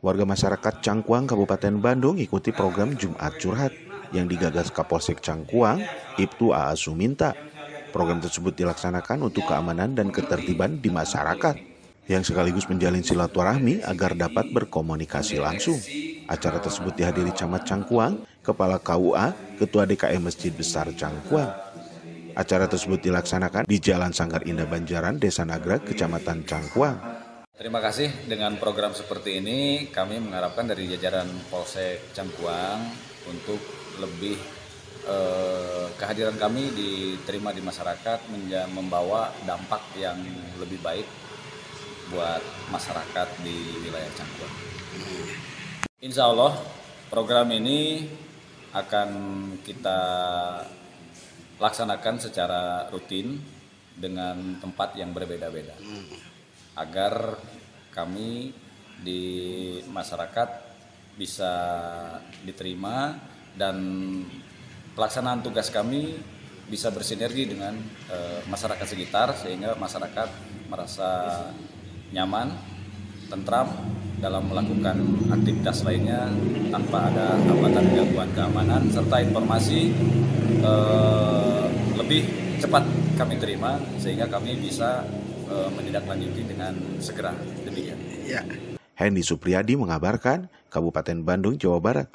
Warga masyarakat Cangkuang, Kabupaten Bandung ikuti program Jumat Curhat yang digagas Kapolsek Cangkuang, Ibtu A.A. Suminta. Program tersebut dilaksanakan untuk keamanan dan ketertiban di masyarakat, yang sekaligus menjalin silaturahmi agar dapat berkomunikasi langsung. Acara tersebut dihadiri Camat Cangkuang, Kepala KUA, Ketua DKM Masjid Besar Cangkuang. Acara tersebut dilaksanakan di Jalan Sanggar Indah Banjaran, Desa Nagrag, Kecamatan Cangkuang. Terima kasih, dengan program seperti ini kami mengharapkan dari jajaran Polsek Cangkuang untuk lebih kehadiran kami diterima di masyarakat, membawa dampak yang lebih baik buat masyarakat di wilayah Cangkuang. Insya Allah program ini akan kita laksanakan secara rutin dengan tempat yang berbeda-beda, agar kami di masyarakat bisa diterima dan pelaksanaan tugas kami bisa bersinergi dengan masyarakat sekitar, sehingga masyarakat merasa nyaman, tentram dalam melakukan aktivitas lainnya tanpa ada hambatan gangguan keamanan, serta informasi lebih cepat kami terima sehingga kami bisa menindaklanjuti dengan segera. Demikian. Hendy Supriyadi mengabarkan, Kabupaten Bandung, Jawa Barat.